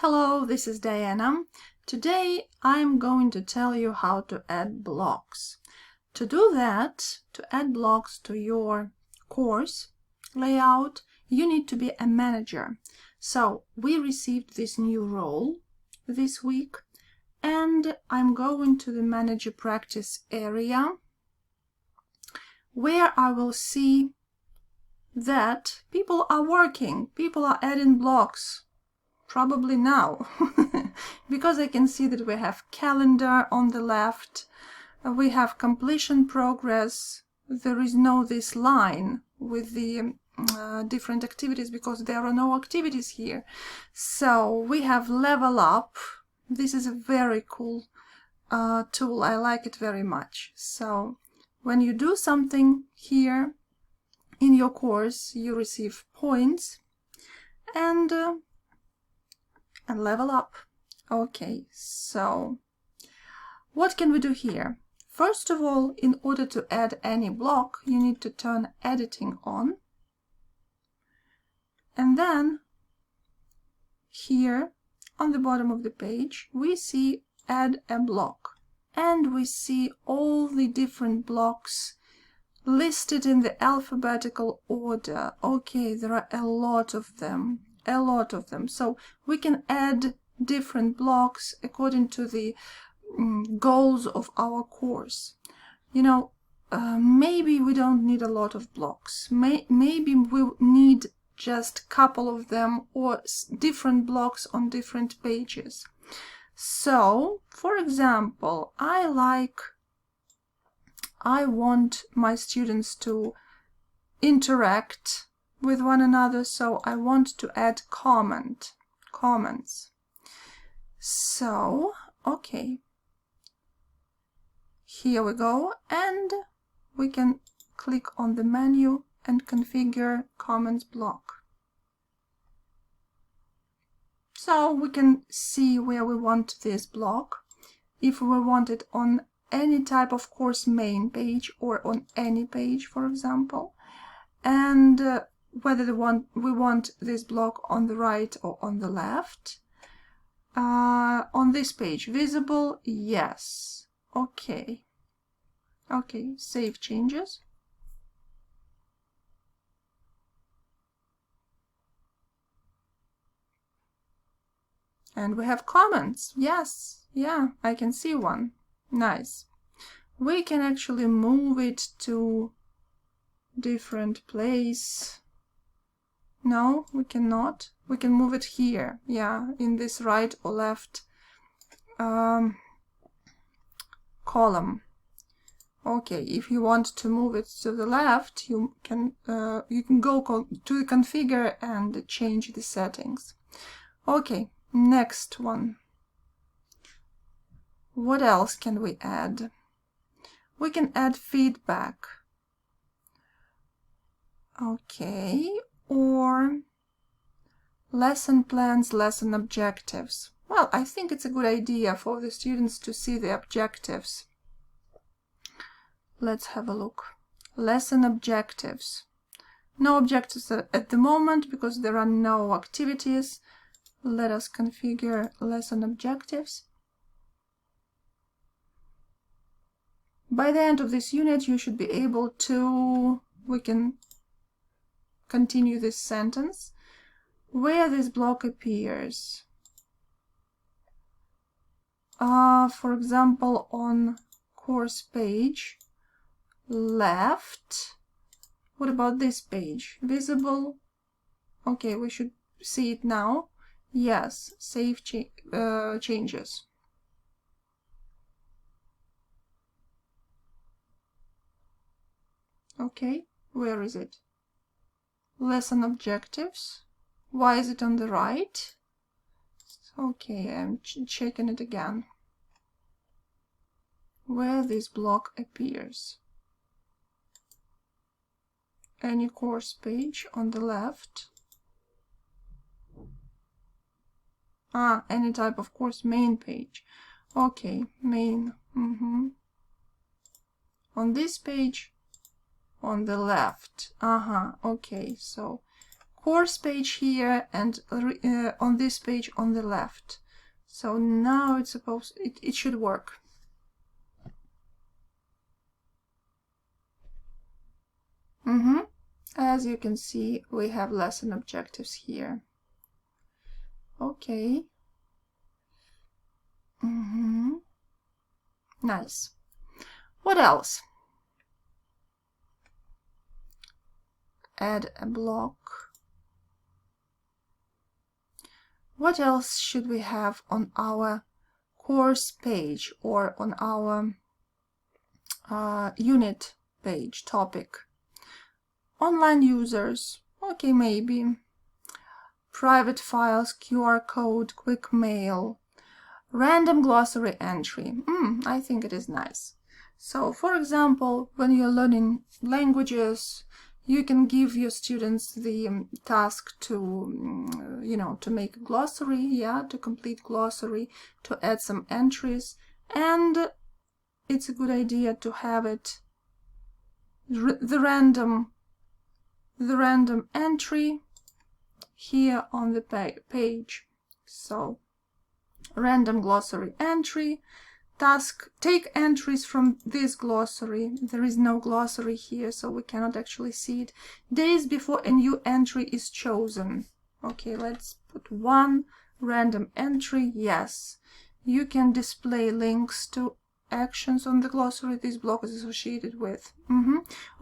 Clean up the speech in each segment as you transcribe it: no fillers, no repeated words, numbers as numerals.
Hello, this is Diana. Today I'm going to tell you how to add blocks. To do that, to add blocks to your course layout, you need to be a manager. So we received this new role this week, and I'm going to the manager practice area where I will see that people are working, people are adding blocks. Probably now, because I can see that we have calendar on the left, we have completion progress, there is no this line with the different activities because there are no activities here. So we have level up. This is a very cool tool, I like it very much. So when you do something here in your course, you receive points and level up. Okay, so what can we do here? First of all, in order to add any block, you need to turn editing on. And then here on the bottom of the page, we see add a block. And we see all the different blocks listed in the alphabetical order. Okay, there are a lot of them. So we can add different blocks according to the goals of our course. You know, maybe we don't need a lot of blocks. Maybe we need just a couple of them or different blocks on different pages. So, for example, I want my students to interact with one another, so I want to add comments. So, okay, here we go, and we can click on the menu and configure comments block. So we can see where we want this block, if we want it on any type of course main page or on any page, for example, and whether we want this block on the right or on the left. On this page, visible, yes. Okay, save changes. And we have comments. Yes, yeah, I can see one. Nice. We can actually move it to different place. No, we cannot. We can move it here, yeah, in this right or left column. Okay, if you want to move it to the left, you can go to the configure and change the settings. Okay, next one. What else can we add? We can add feedback. Okay, or lesson plans, lesson objectives. Well, I think it's a good idea for the students to see the objectives. Let's have a look. Lesson objectives. No objectives at the moment because there are no activities. Let us configure lesson objectives. By the end of this unit, you should be able to, we can continue this sentence, where this block appears. For example, on course page, left. What about this page? Visible. Okay, we should see it now. Yes, save changes. Okay, where is it? Lesson objectives. Why is it on the right? Okay, I'm checking it again. Where this block appears. Any course page on the left. Any type of course main page. Okay, main. On this page, on the left. Okay, so course page here and on this page on the left. So now it's it should work. As you can see, we have lesson objectives here. Okay. Nice. What else? Add a block. What else should we have on our course page or on our unit page topic? Online users. Okay, maybe. Private files, QR code, quick mail. Random glossary entry. I think it is nice. So, for example, when you're learning languages, you can give your students the task to, to make a glossary, to complete glossary, to add some entries, and it's a good idea to have it, the random entry here on the page. So, random glossary entry, task, take entries from this glossary. There is no glossary here, so we cannot actually see it. Days before a new entry is chosen. Okay, let's put one random entry. Yes, you can display links to actions on the glossary this block is associated with.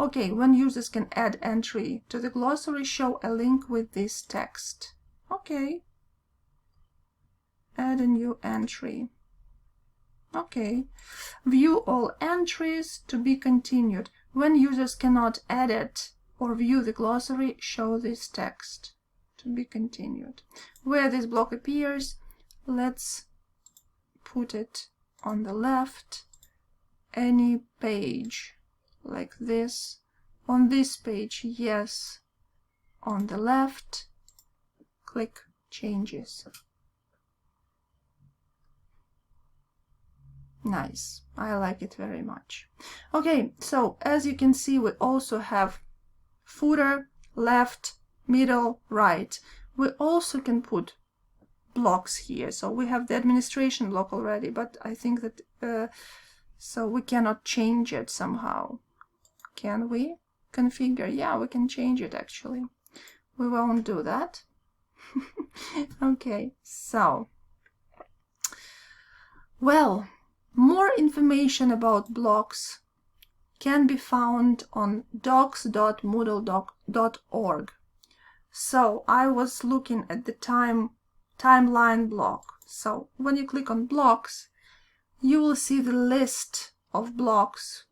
Okay, when users can add entry to the glossary, show a link with this text. Okay. Add a new entry. Okay. View all entries, to be continued. When users cannot edit or view the glossary, show this text. To be continued. Where this block appears, let's put it on the left. Any page like this. On this page, yes. On the left, click changes. Nice. I like it very much. Okay, so as you can see, we also have footer, left, middle, right. We also can put blocks here. So we have the administration block already, but I think that so we cannot change it somehow. Can we? Configure. Yeah, we can change it actually. We won't do that. Okay, so well, more information about blocks can be found on docs.moodle.org. So I was looking at the timeline block. So when you click on blocks, you will see the list of blocks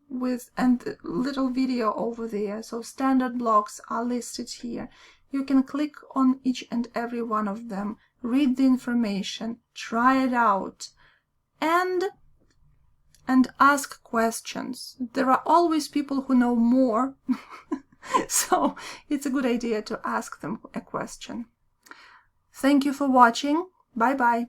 and the little video over there. So standard blocks are listed here. You can click on each and every one of them, read the information, try it out, and ask questions. There are always people who know more, so it's a good idea to ask them a question. Thank you for watching. Bye-bye.